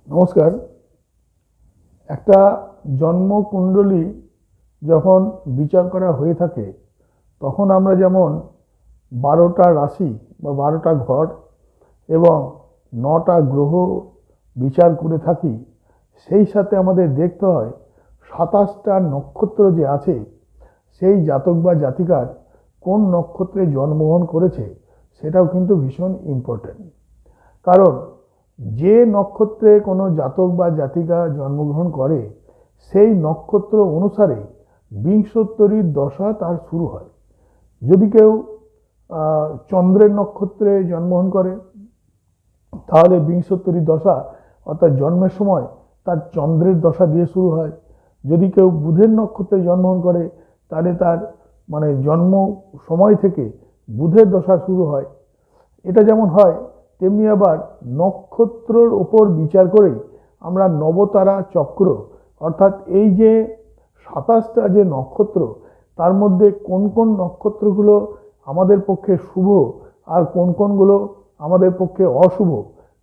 নমস্কার। একটা জন্মকুণ্ডলী যখন বিচার করা হয়ে থাকে তখন আমরা যেমন 12টা রাশি বা 12টা ঘর এবং 9টা গ্রহ বিচার করে থাকি, সেই সাথে আমাদের দেখতে হয় 27টা নক্ষত্র যে আছে সেই জাতক বা জাতিকার কোন নক্ষত্রে জন্মগ্রহণ করেছে সেটাও কিন্তু ভীষণ ইম্পর্টেন্ট। কারণ যে নক্ষত্রে কোনো জাতক বা জাতিকা জন্মগ্রহণ করে সেই নক্ষত্র অনুসারে বিংশোত্তরীর দশা তার শুরু হয়। যদি কেউ চন্দ্রের নক্ষত্রে জন্মগ্রহণ করে তাহলে বিংশোত্তরীর দশা অর্থাৎ জন্মের সময় তার চন্দ্রের দশা দিয়ে শুরু হয়। যদি কেউ বুধের নক্ষত্রে জন্মগ্রহণ করে তাহলে তার জন্ম সময় থেকে বুধের দশা শুরু হয়। এটা যেমন হয় তেমনি আবার নক্ষত্রের ওপর বিচার করে আমরা নবতারা চক্র অর্থাৎ এই যে 27টা যে নক্ষত্র তার মধ্যে কোন কোন নক্ষত্রগুলো আমাদের পক্ষে শুভ আর কোন কোনগুলো আমাদের পক্ষে অশুভ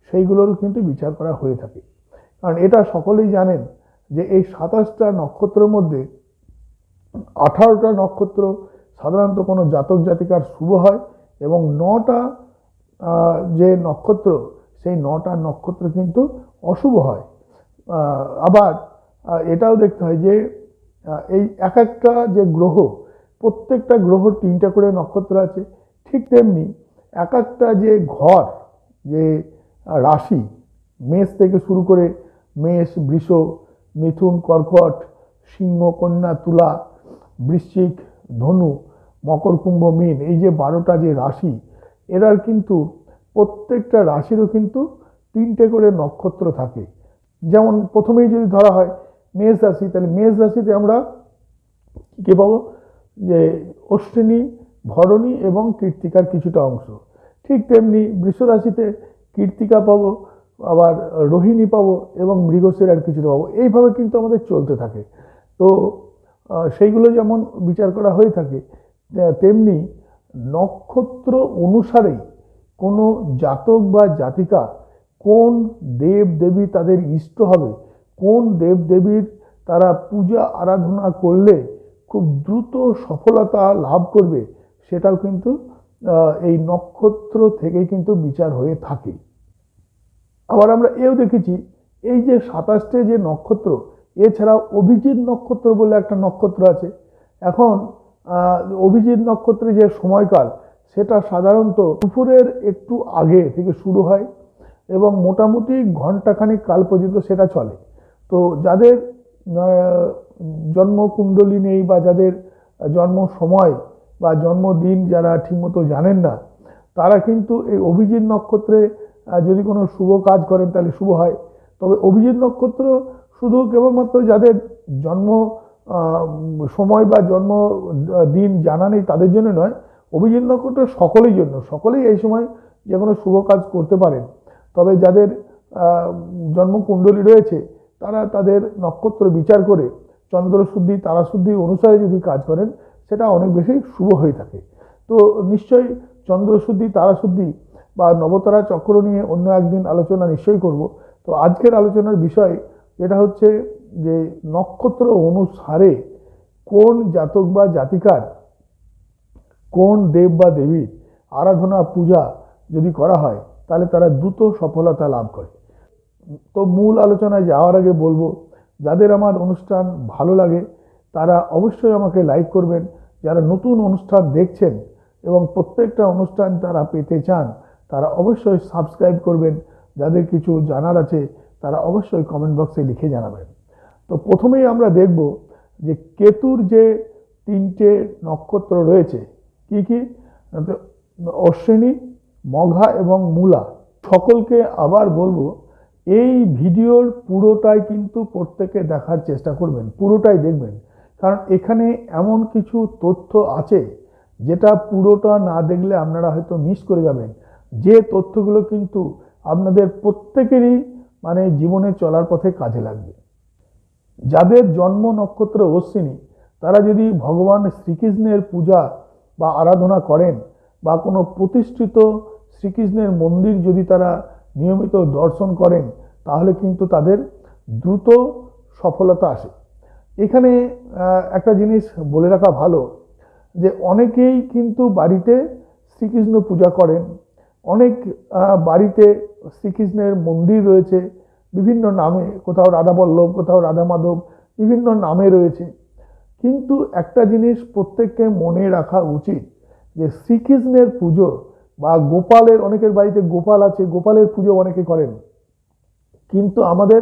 সেইগুলোরও কিন্তু বিচার করা হয়ে থাকে। কারণ এটা সকলেই জানেন যে এই 27টা নক্ষত্রের মধ্যে 18টা নক্ষত্র সাধারণত কোনো জাতক জাতিকার শুভ হয় এবং 9টা যে নক্ষত্র সেই 9টা নক্ষত্র কিন্তু অশুভ হয়। আবার এটাও দেখতে হয় যে এই এক একটা যে গ্রহ, প্রত্যেকটা গ্রহর 3টা করে নক্ষত্র আছে। ঠিক তেমনি এক একটা যে ঘর, যে রাশি, মেষ থেকে শুরু করে মেষ, বৃষ, মিথুন, কর্কট, সিংহ, কন্যা, তুলা, বৃশ্চিক, ধনু, মকর, কুম্ভ, মীন, এই যে 12টা যে রাশি, এরার কিন্তু প্রত্যেকটা রাশিরও কিন্তু 3টে করে নক্ষত্র থাকে। যেমন প্রথমেই যদি ধরা হয় মেষ রাশি, তাহলে মেষ রাশিতে আমরা কী পাবো, যে অশ্বিনী, ভরণী এবং কৃত্তিকার কিছুটা অংশ। ঠিক তেমনি বৃষ রাশিতে কৃত্তিকা পাবো, আবার রোহিণী পাবো এবং মৃগশিরার কিছুটা পাবো। এইভাবে কিন্তু আমাদের চলতে থাকে। তো সেইগুলো যেমন বিচার করা হয়ে থাকে তেমনি নক্ষত্র অনুসারেই কোনো জাতক বা জাতিকা কোন দেব দেবী তাদের ইষ্ট হবে, কোন দেব দেবীর তারা পূজা আরাধনা করলে খুব দ্রুত সফলতা লাভ করবে, সেটাও কিন্তু এই নক্ষত্র থেকেই কিন্তু বিচার হয়ে থাকে। আবার আমরা এও দেখেছি এই যে 27টে যে নক্ষত্র, এছাড়াও অভিজিৎ নক্ষত্র বলে একটা নক্ষত্র আছে। এখন অভিজিৎ নক্ষত্রের যে সময়কাল সেটা সাধারণত দুপুরের একটু আগে থেকে শুরু হয় এবং মোটামুটি ঘন্টাখানিক কাল পর্যন্ত সেটা চলে। তো যাদের জন্মকুণ্ডলী নেই বা যাদের জন্ম সময় বা জন্মদিন যারা ঠিকমতো জানেন না, তারা কিন্তু এই অভিজিৎ নক্ষত্রে যদি কোনো শুভ কাজ করেন তাহলে শুভ হয়। তবে অভিজিৎ নক্ষত্র শুধু কেবলমাত্র যাদের জন্ম সময় বা জন্ম দিন জানা নেই তাদের জন্য নয়, অভিজিৎ নক্ষত্র সকলের জন্য, সকলেই এই সময় যে কোনো শুভ কাজ করতে পারেন। তবে যাদের জন্মকুণ্ডলী রয়েছে তারা তাদের নক্ষত্র বিচার করে চন্দ্রশুদ্ধি তারাশুদ্ধি অনুসারে যদি কাজ করেন সেটা অনেক বেশি শুভ হয়ে থাকে। তো নিশ্চয়ই চন্দ্রশুদ্ধি তারাশুদ্ধি বা নবতারা চক্র নিয়ে অন্য একদিন আলোচনা নিশ্চয়ই করব। তো আজকের আলোচনার বিষয় যেটা হচ্ছে যে নক্ষত্র অনুসারে কোন জাতক বা জাতিকার কোন দেব বা দেবীর আরাধনা পূজা যদি করা হয় তাহলে তারা দ্রুত সফলতা লাভ করে। তো মূল আলোচনায় যাওয়ার আগে বলবো, যাদের আমার অনুষ্ঠান ভালো লাগে তারা অবশ্যই আমাকে লাইক করবেন। যারা নতুন অনুষ্ঠান দেখছেন এবং প্রত্যেকটা অনুষ্ঠান তারা পেতে চান তারা অবশ্যই সাবস্ক্রাইব করবেন। যাদের কিছু জানার আছে তারা অবশ্যই কমেন্ট বক্সে লিখে জানাবেন। তো প্রথমেই আমরা দেখব যে কেতুর যে 3টে নক্ষত্র রয়েছে, কি কি, অশ্বিনী, মঘা এবং মূলা। সকলকে আবার বলবো এই ভিডিওর পুরোটাই কিন্তু প্রত্যেকে দেখার চেষ্টা করবেন, পুরোটাই দেখবেন। কারণ এখানে এমন কিছু তথ্য আছে যেটা পুরোটা না দেখলে আপনারা হয়তো মিস করে যাবেন, যে তথ্যগুলো কিন্তু আপনাদের প্রত্যেকেরই জীবনে চলার পথে কাজে লাগবে। যাদের জন্ম নক্ষত্র অশ্বিনী তারা যদি ভগবান শ্রীকৃষ্ণের পূজা বা আরাধনা করেন বা কোনো প্রতিষ্ঠিত শ্রীকৃষ্ণের মন্দির যদি তারা নিয়মিত দর্শন করেন তাহলে কিন্তু তাদের দ্রুত সফলতা আসে। এখানে একটা জিনিস বলে রাখা ভালো যে অনেকেই কিন্তু বাড়িতে শ্রীকৃষ্ণ পূজা করেন, অনেক বাড়িতে শ্রীকৃষ্ণের মন্দির রয়েছে বিভিন্ন নামে, কোথাও রাধাবল্লভ, কোথাও রাধা মাধব, বিভিন্ন নামে রয়েছে। কিন্তু একটা জিনিস প্রত্যেককে মনে রাখা উচিত যে শ্রীকৃষ্ণের পুজো বা গোপালের, অনেকের বাড়িতে গোপাল আছে, গোপালের পুজো অনেকে করেন, কিন্তু আমাদের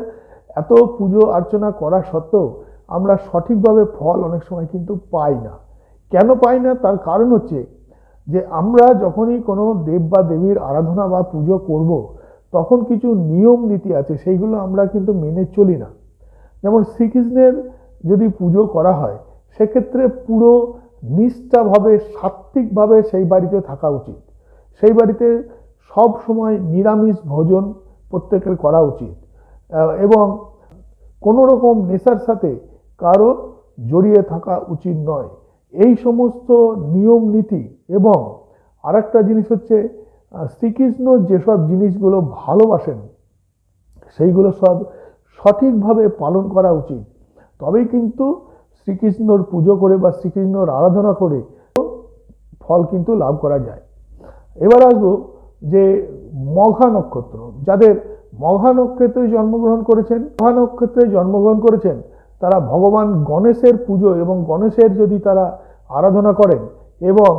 এত পুজো অর্চনা করা সত্ত্বেও আমরা সঠিকভাবে ফল অনেক সময় কিন্তু পাই না। কেন পাই না? তার কারণ হচ্ছে যে আমরা যখনই কোনো দেব বা দেবীর আরাধনা বা পুজো করব, তখন কিছু নিয়ম নীতি আছে, সেইগুলো আমরা কিন্তু মেনে চলি না। যেমন শ্রীকৃষ্ণের যদি পুজো করা হয়, সেক্ষেত্রে পুরো নিষ্ঠাভাবে সাত্ত্বিকভাবে সেই বাড়িতে থাকা উচিত। সেই বাড়িতে সব সময় নিরামিষ ভোজন প্রত্যেকের করা উচিত এবং কোনো রকম নেশার সাথে কারো জড়িয়ে থাকা উচিত নয়। এই সমস্ত নিয়ম নীতি এবং আরেকটা জিনিস হচ্ছে শ্রীকৃষ্ণ যেসব জিনিসগুলো ভালোবাসেন সেইগুলো সব সঠিকভাবে পালন করা উচিত। তবেই কিন্তু শ্রীকৃষ্ণর পুজো করে বা শ্রীকৃষ্ণর আরাধনা করে ফল কিন্তু লাভ করা যায়। এবার আসবো যে মঘা নক্ষত্র, যাদের মঘা নক্ষত্রে জন্মগ্রহণ করেছেন তারা ভগবান গণেশের পুজো এবং গণেশের যদি তারা আরাধনা করেন এবং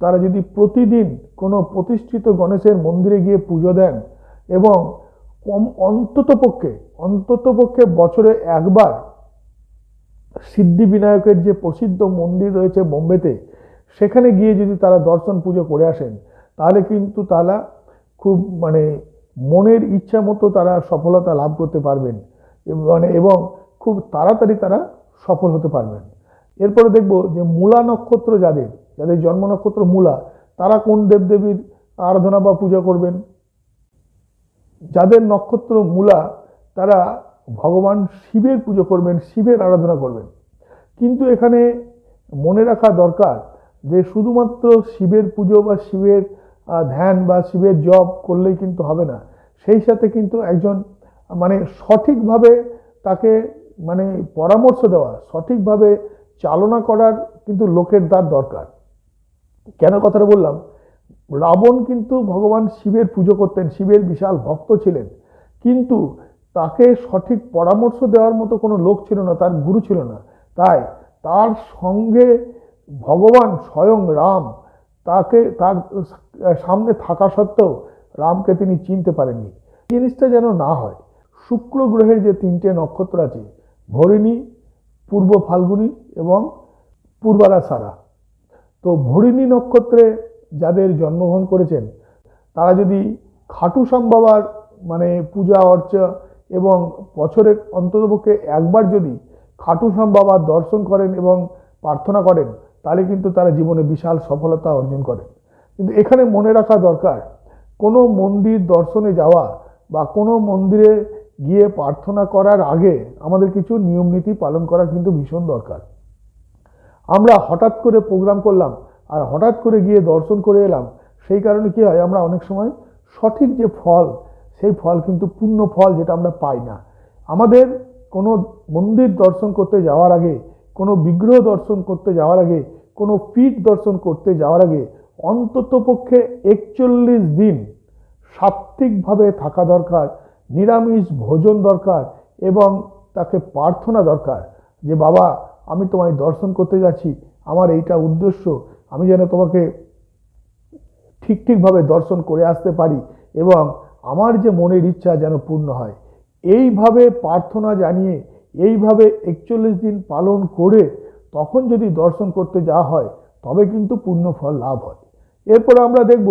তারা যদি প্রতিদিন কোনো প্রতিষ্ঠিত গণেশের মন্দিরে গিয়ে পুজো দেন এবং অন্ততপক্ষে বছরে একবার সিদ্ধিবিনায়কের যে প্রসিদ্ধ মন্দির রয়েছে বোম্বেতে, সেখানে গিয়ে যদি তারা দর্শন পুজো করে আসেন, তাহলে কিন্তু তারা খুব মনের ইচ্ছা মতো তারা সফলতা লাভ করতে পারবেন এবং খুব তাড়াতাড়ি তারা সফল হতে পারবেন। এরপরে দেখব যে মূলা নক্ষত্র, যাদের জন্ম নক্ষত্র মূলা, তারা কোন দেবদেবীর আরাধনা বা পূজা করবেন। যাদের নক্ষত্র মূলা তারা ভগবান শিবের পুজো করবেন, শিবের আরাধনা করবেন। কিন্তু এখানে মনে রাখা দরকার যে শুধুমাত্র শিবের পুজো বা শিবের ধ্যান বা শিবের জপ করলেই কিন্তু হবে না। সেই সাথে কিন্তু একজন সঠিকভাবে তাকে পরামর্শ দেওয়া, সঠিকভাবে চালনা করার কিন্তু লোকের তার দরকার। কেন কথাটা বললাম? রাবণ কিন্তু ভগবান শিবের পুজো করতেন, শিবের বিশাল ভক্ত ছিলেন, কিন্তু তাকে সঠিক পরামর্শ দেওয়ার মতো কোনো লোক ছিল না, তার গুরু ছিল না। তাই তার সঙ্গে ভগবান স্বয়ং রাম তার সামনে থাকা সত্ত্বেও রামকে তিনি চিনতে পারেননি। জিনিসটা যেন না হয়। শুক্র গ্রহের যে 3টে নক্ষত্র আছে, ভরিণী, পূর্ব ফাল্গুনী এবং পূর্বাষাঢ়া, তো ভরিণী নক্ষত্রে যাদের জন্মগ্রহণ করেছেন তারা যদি খাটুশ্যাম বাবার পূজা অর্চা এবং বছরে অন্ততপক্ষে একবার যদি খাটুশ্যাম বাবার দর্শন করেন এবং প্রার্থনা করেন, তাহলে কিন্তু তারা জীবনে বিশাল সফলতা অর্জন করেন। কিন্তু এখানে মনে রাখা দরকার, কোনো মন্দির দর্শনে যাওয়া বা কোনো মন্দিরে গিয়ে প্রার্থনা করার আগে আমাদের কিছু নিয়ম নীতি পালন করা কিন্তু ভীষণ দরকার। আমরা হঠাৎ করে প্রোগ্রাম করলাম আর হঠাৎ করে গিয়ে দর্শন করে এলাম, সেই কারণে কি হয়, আমরা অনেক সময় সঠিক যে ফল, সেই ফল কিন্তু পূর্ণ ফল যেটা আমরা পাই না। আমাদের কোনো মন্দির দর্শন করতে যাওয়ার আগে, কোনো বিগ্রহ দর্শন করতে যাওয়ার আগে, কোনো পীঠ দর্শন করতে যাওয়ার আগে অন্ততপক্ষে 41 দিন সাত্ত্বিকভাবে থাকা দরকার, নিরামিষ ভোজন দরকার এবং তাকে প্রার্থনা দরকার যে বাবা, আমি তোমায় দর্শন করতে যাচ্ছি, আমার এইটা উদ্দেশ্য, আমি যেন তোমাকে ঠিকভাবে দর্শন করে আসতে পারি এবং আমার যে মনের ইচ্ছা যেন পূর্ণ হয়। এইভাবে প্রার্থনা জানিয়ে, এইভাবে 41 দিন পালন করে তখন যদি দর্শন করতে যাওয়া হয়, তবে কিন্তু পূর্ণ ফল লাভ হয়। এরপর আমরা দেখব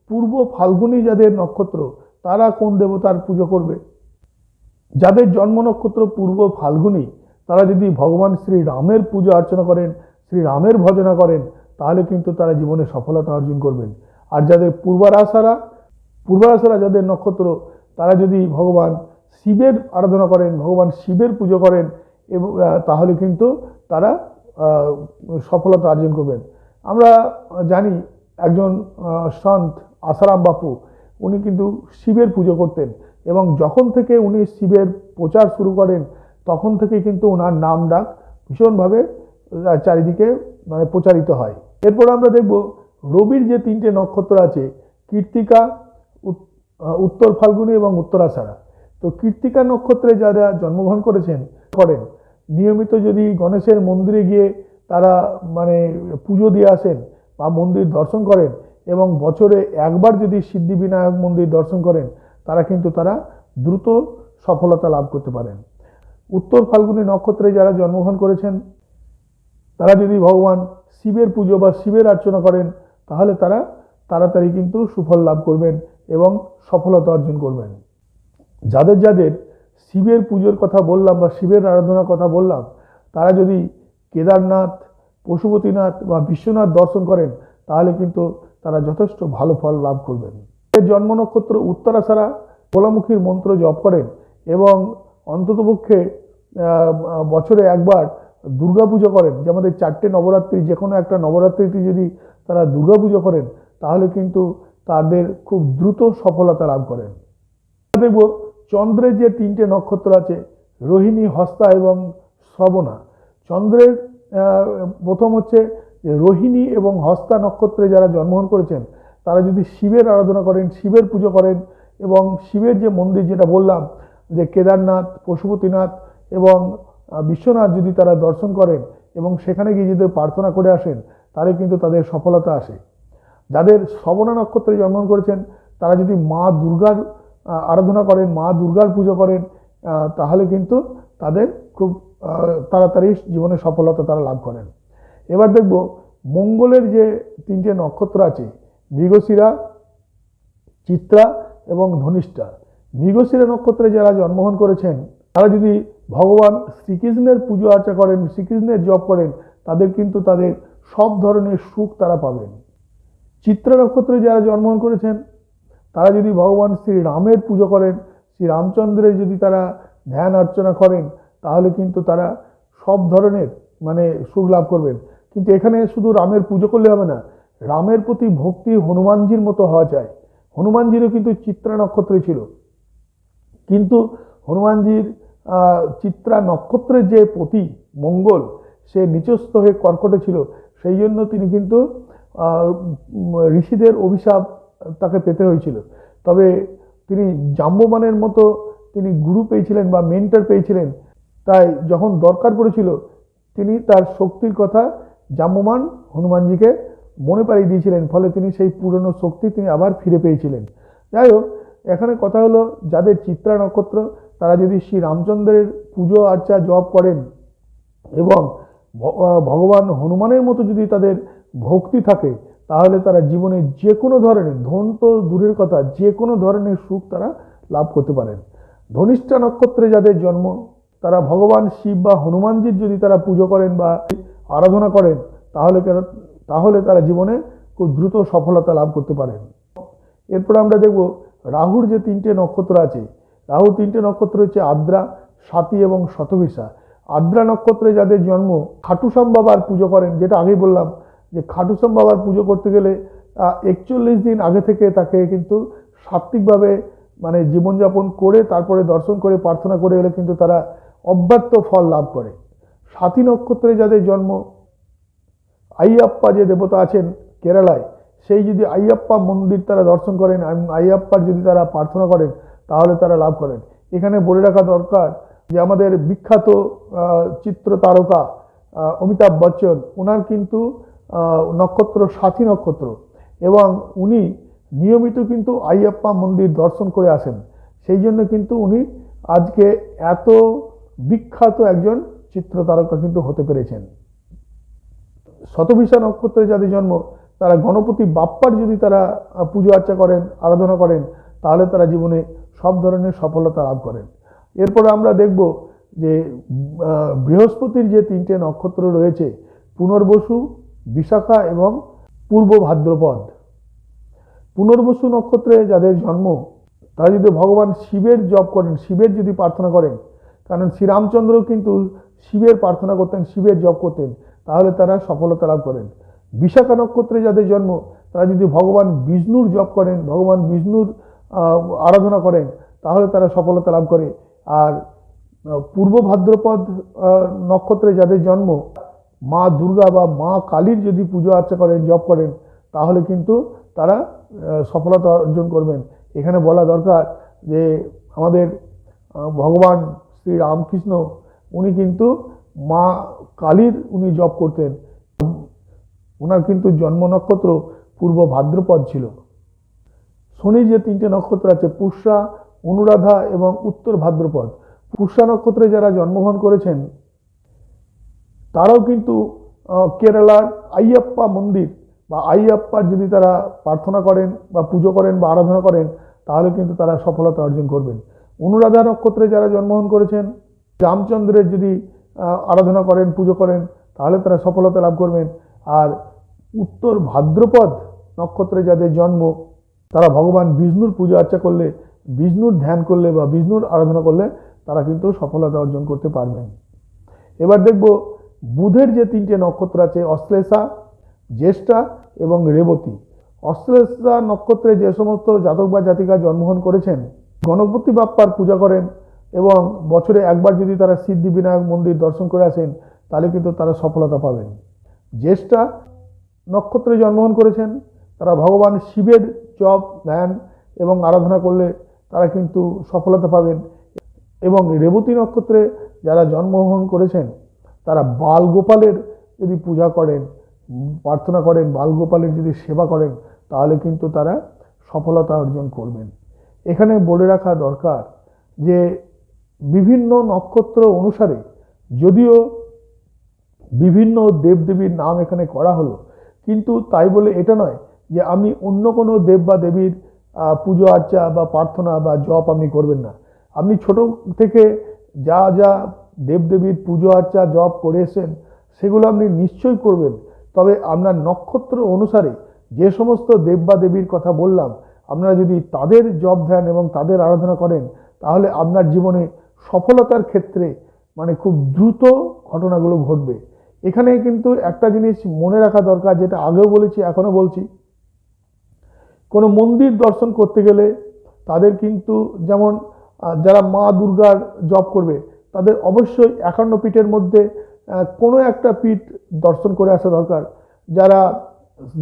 পূর্ব ফাল্গুনী যাদের নক্ষত্র, তারা কোন দেবতার পুজো করবে। যাদের জন্ম নক্ষত্র পূর্ব ফাল্গুনী, তারা যদি ভগবান শ্রী রামের পূজা অর্চনা করেন, শ্রী রামের ভজনা করেন, তাহলে কিন্তু তারা জীবনে সফলতা অর্জন করবেন। আর যাদের পূর্বাষাঢ়া যাদের নক্ষত্র, তারা যদি ভগবান শিবের আরাধনা করেন, ভগবান শিবের পুজো করেন এবং তাহলে কিন্তু তারা সফলতা অর্জন করবেন। আমরা জানি একজন সন্ত আসারাম বাপু, উনি কিন্তু শিবের পুজো করতেন, এবং যখন থেকে উনি শিবের প্রচার শুরু করেন তখন থেকে কিন্তু ওনার নাম ডাক ভীষণভাবে চারিদিকে মানে প্রচারিত হয়। এরপর আমরা দেখব রবির যে তিনটে নক্ষত্র আছে, কৃত্তিকা, উত্তর ফাল্গুনী এবং উত্তরাষাঢ়া। তো কৃত্তিকা নক্ষত্রে যারা জন্মগ্রহণ করেন নিয়মিত যদি গণেশের মন্দিরে গিয়ে তারা মানে পুজো দিয়ে আসেন বা মন্দির দর্শন করেন এবং বছরে একবার যদি সিদ্ধিবিনায়ক মন্দির দর্শন করেন তারা দ্রুত সফলতা লাভ করতে পারেন। উত্তর ফাল্গুনী নক্ষত্রে যারা জন্মগ্রহণ করেছেন তারা যদি ভগবান শিবের পুজো বা শিবের অর্চনা করেন তাহলে তারা তাড়াতাড়ি কিন্তু সুফল লাভ করবেন এবং সফলতা অর্জন করবেন। যাদের যাদের শিবের পুজোর কথা বললাম বা শিবের আরাধনার কথা বললাম তারা যদি কেদারনাথ, পশুপতিনাথ বা বিশ্বনাথ দর্শন করেন তাহলে কিন্তু তারা যথেষ্ট ভালো ফল লাভ করবেন। এর জন্ম নক্ষত্র উত্তরাষাঢ়া, ভোলামুখীর মন্ত্র জপ করেন এবং অন্ততপক্ষে বছরে একবার দুর্গা পুজো করেন, যে আমাদের 4টে নবরাত্রি, যে কোনো একটা নবরাত্রিতে যদি তারা দুর্গা পুজো করেন তাহলে কিন্তু তাদের খুব দ্রুত সফলতা লাভ করেন। দেখব চন্দ্রের যে 3টে নক্ষত্র আছে, রোহিণী, হস্তা এবং শ্রবণা। চন্দ্রের প্রথম হচ্ছে যে রোহিণী এবং হস্তা নক্ষত্রে যারা জন্মগ্রহণ করেছেন তারা যদি শিবের আরাধনা করেন, শিবের পুজো করেন এবং শিবের যে মন্দির যেটা বললাম যে কেদারনাথ, পশুপতিনাথ এবং বিশ্বনাথ যদি তারা দর্শন করেন এবং সেখানে গিয়ে যদি প্রার্থনা করে আসেন তাহলে কিন্তু তাদের সফলতা আসে। যাদের শ্রবণা নক্ষত্রে জন্মগ্রহণ করেছেন তারা যদি মা দুর্গার আরাধনা করেন, মা দুর্গার পুজো করেন তাহলে কিন্তু তাদের খুব তাড়াতাড়ি জীবনে সফলতা তারা লাভ করেন। এবার দেখব মঙ্গলের যে 3টে নক্ষত্র আছে, মৃগশিরা, চিত্রা এবং ধনিষ্ঠা। মৃগশিরা নক্ষত্রে যারা জন্মগ্রহণ করেছেন তারা যদি ভগবান শ্রীকৃষ্ণের পুজো আর্চা করেন, শ্রীকৃষ্ণের জপ করেন তাদের কিন্তু তাদের সব ধরনের সুখ তারা পাবেন। চিত্রা নক্ষত্রে যারা জন্মগ্রহণ করেছেন তারা যদি ভগবান শ্রী রামের পুজো করেন, শ্রী রামচন্দ্রের যদি তারা ধ্যান অর্চনা করেন তাহলে কিন্তু তারা সব ধরনের মানে সুখ লাভ করবেন। কিন্তু এখানে শুধু রামের পুজো করলে হবে না, রামের প্রতি ভক্তি হনুমানজির মতো হওয়া চাই। হনুমানজিরও কিন্তু চিত্রা নক্ষত্রে ছিল, কিন্তু হনুমানজির চিত্রা নক্ষত্রের যে পতি মঙ্গল সে নিচস্থ হয়ে কর্কটে ছিল, সেই জন্য তিনি কিন্তু ঋষিদের অভিশাপ তাকে পেতে হয়েছিল। তবে তিনি জাম্ববানের মতো তিনি গুরু পেয়েছিলেন বা মেন্টর পেয়েছিলেন, তাই যখন দরকার পড়েছিল তিনি তার শক্তির কথা জাম্ববান হনুমানজিকে মনে পাড়িয়ে দিয়েছিলেন, ফলে তিনি সেই পুরনো শক্তি তিনি আবার ফিরে পেয়েছিলেন। যাই হোক, এখানে কথা হলো যাদের চিত্রা নক্ষত্র তারা যদি শ্রী রামচন্দ্রের পুজো আর্চা জপ করেন এবং ভগবান হনুমানের মতো যদি তাদের ভক্তি থাকে তাহলে তারা জীবনে যে কোনো ধরনের, ধন তো দূরের কথা, যে কোনো ধরনের সুখ তারা লাভ করতে পারেন। ধনিষ্ঠা নক্ষত্রে যাদের জন্ম তারা ভগবান শিব বা হনুমানজির যদি তারা পুজো করেন বা আরাধনা করেন তাহলে তারা জীবনে খুব দ্রুত সফলতা লাভ করতে পারেন। এরপর আমরা দেখব রাহুর যে 3টে নক্ষত্র আছে, রাহুর 3টে নক্ষত্র হচ্ছে আদ্রা, স্বাতী এবং শতভিষা। আদ্রা নক্ষত্রে যাদের জন্ম খাটুশ্যাম বাবার পুজো করেন, যেটা আগেই বললাম যে খাটুশ্যাম বাবার পুজো করতে গেলে 41 দিন আগে থেকে তাকে কিন্তু সাত্ত্বিকভাবে মানে জীবনযাপন করে তারপরে দর্শন করে প্রার্থনা করে এলে কিন্তু তারা অব্যর্থ ফল লাভ করে। স্বাতী নক্ষত্রে যাদের জন্ম আইয়াপ্পা যে দেবতা আছেন কেরালায়, সেই যদি আইয়াপ্পা মন্দির তারা দর্শন করেন এবং আইয়াপ্পার যদি তারা প্রার্থনা করেন তাহলে তারা লাভ করেন। এখানে বলে রাখা দরকার যে আমাদের বিখ্যাত চিত্র তারকা অমিতাভ বচ্চন, ওনার কিন্তু নক্ষত্র স্বাতী নক্ষত্র এবং উনি নিয়মিত কিন্তু আইয়াপ্পা মন্দির দর্শন করে আসেন, সেই জন্য কিন্তু উনি আজকে এত বিখ্যাত একজন চিত্র তারকা কিন্তু হতে পেরেছেন। শতভিষা নক্ষত্রে যাদের জন্ম তারা গণপতি বাপ্পার যদি তারা পুজো আর্চা করেন, আরাধনা করেন তাহলে তারা জীবনে সব ধরনের সফলতা লাভ করেন। এরপরে আমরা দেখব যে বৃহস্পতির যে 3টে নক্ষত্র রয়েছে, পুনর্বসু, বিশাখা এবং পূর্ব ভাদ্রপদ। পুনর্বসু নক্ষত্রে যাদের জন্ম তারা যদি ভগবান শিবের জপ করেন, শিবের যদি প্রার্থনা করেন, কারণ শ্রীরামচন্দ্র কিন্তু শিবের প্রার্থনা করতেন, শিবের জপ করতেন, তাহলে তারা সফলতা লাভ করেন। বিশাখা নক্ষত্রে যাদের জন্ম তারা যদি ভগবান বিষ্ণুর জপ করেন, ভগবান বিষ্ণুর আরাধনা করেন তাহলে তারা সফলতা লাভ করে। আর পূর্ব ভাদ্রপদ নক্ষত্রে যাদের জন্ম, মা দুর্গা বা মা কালীর যদি পুজো আর্চা করেন, জপ করেন, তাহলে কিন্তু তারা সফলতা অর্জন করবেন। এখানে বলা দরকার যে আমাদের ভগবান শ্রী রামকৃষ্ণ উনি কিন্তু মা কালীর উনি জপ করতেন। ওনার কিন্তু জন্ম নক্ষত্র পূর্ব ভাদ্রপদ ছিল। শনির যে তিনটে নক্ষত্র আছে, পুষ্যা, অনুরাধা এবং উত্তর ভাদ্রপদ, পুষ্যা নক্ষত্রে যারা জন্মগ্রহণ করেছেন তারাও কিন্তু কেরালার আইয়াপ্পা মন্দির বা আইয়াপ্পার যদি তারা প্রার্থনা করেন বা পুজো করেন বা আরাধনা করেন, তাহলে কিন্তু তারা সফলতা অর্জন করবেন। অনুরাধা নক্ষত্রে যারা জন্মগ্রহণ করেছেন, রামচন্দ্রের যদি আরাধনা করেন, পুজো করেন, তাহলে তারা সফলতা লাভ করবেন। আর উত্তর ভাদ্রপদ নক্ষত্রে যাদের জন্ম, তারা ভগবান বিষ্ণুর পুজো আর্চা করলে, বিষ্ণুর ধ্যান করলে বা বিষ্ণুর আরাধনা করলে তারা কিন্তু সফলতা অর্জন করতে পারবেন। এবার দেখব বুধের যে তিনটে নক্ষত্র আছে, অশ্লেষা, জ্যেষ্ঠা এবং রেবতী। অশ্লেষা নক্ষত্রে যে সমস্ত জাতক বা জাতিকা জন্মগ্রহণ করেছেন, গণপতি বাপ্পার পূজা করেন এবং বছরে একবার যদি তারা সিদ্ধি বিনায়ক মন্দির দর্শন করে আসেন, তাহলে কিন্তু তারা সফলতা পাবেন। জ্যেষ্ঠা নক্ষত্রে জন্মগ্রহণ করেছেন, তারা ভগবান শিবের জপ, ধ্যান এবং আরাধনা করলে তারা কিন্তু সফলতা পাবেন। এবং রেবতী নক্ষত্রে যারা জন্মগ্রহণ করেছেন, তারা বালগোপালের যদি পূজা করেন, প্রার্থনা করেন, বালগোপালের যদি সেবা করেন, তাহলে কিন্তু তারা সফলতা অর্জন করবেন। এখানে বলে রাখা দরকার যে বিভিন্ন নক্ষত্র অনুসারে যদিও বিভিন্ন দেবদেবীর নাম এখানে করা হলো, কিন্তু তাই বলে এটা নয় যে আমি অন্য কোনো দেব বা দেবীর পুজো আর্চা বা প্রার্থনা বা জপ আপনি করবেন না। আপনি ছোট থেকে যা যা দেবদেবীর পুজো আর্চা জপ করে এসেছেন সেগুলো আপনি নিশ্চয়ই করবেন। তবে আপনার নক্ষত্র অনুসারে যে সমস্ত দেব বা দেবীর কথা বললাম, আপনারা যদি তাদের জপ ধ্যান এবং তাদের আরাধনা করেন, তাহলে আপনার জীবনে সফলতার ক্ষেত্রে মানে খুব দ্রুত ঘটনাগুলো ঘটবে। এখানে কিন্তু একটা জিনিস মনে রাখা দরকার, যেটা আগেও বলেছি এখনো বলছি, কোনো মন্দির দর্শন করতে গেলে তাদের কিন্তু যেমন যারা মা দুর্গার জপ করবে, তাদের অবশ্যই 51 পীঠের মধ্যে কোনো একটা পীঠ দর্শন করে আসা দরকার। যারা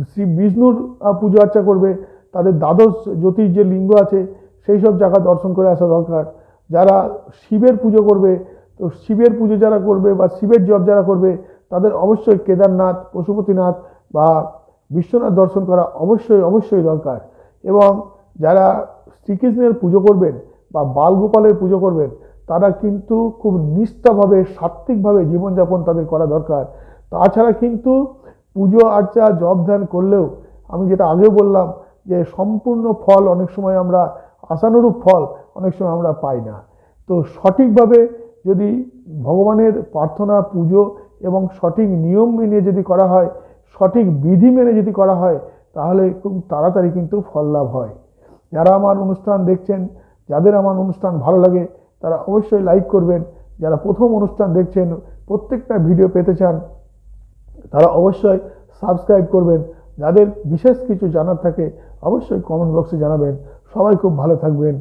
শ্রী বিষ্ণুর পুজো আর্চা করবে, তাদের দ্বাদশ জ্যোতির যে লিঙ্গ আছে সেই সব জায়গা দর্শন করে আসা দরকার। যারা শিবের পুজো করবে, তো শিবের পুজো যারা করবে বা শিবের জপ যারা করবে, তাদের অবশ্যই কেদারনাথ, পশুপতিনাথ বা বিশ্বনাথ দর্শন করা অবশ্যই অবশ্যই দরকার। এবং যারা শ্রীকৃষ্ণের পুজো করবেন বা বালগোপালের পুজো করবেন, তারা কিন্তু খুব নিষ্ঠাভাবে, সাত্ত্বিকভাবে জীবনযাপন তাদের করা দরকার। তাছাড়া কিন্তু পুজো আর্চা জপ ধ্যান করলেও আমি যেটা আগেও বললাম যে সম্পূর্ণ ফল অনেক সময় আমরা, আশানুরূপ ফল অনেক সময় আমরা পাই না। তো সঠিকভাবে যদি ভগবানের প্রার্থনা, পুজো এবং সঠিক নিয়ম মেনে যদি করা হয়, সঠিক বিধি মেনে যদি করা হয়, তাহলে খুব তাড়াতাড়ি কিন্তু ফল লাভ হয়। যারা আমার অনুষ্ঠান দেখছেন, যাদের আমার অনুষ্ঠান ভালো লাগে, তারা অবশ্যই লাইক করবেন। যারা প্রথম অনুষ্ঠান দেখছেন, প্রত্যেকটা ভিডিও পেতে চান, তারা অবশ্যই সাবস্ক্রাইব করবেন। যাদের বিশেষ কিছু জানার থাকে অবশ্যই কমেন্ট বক্সে জানাবেন। সবাই খুব ভালো থাকবেন।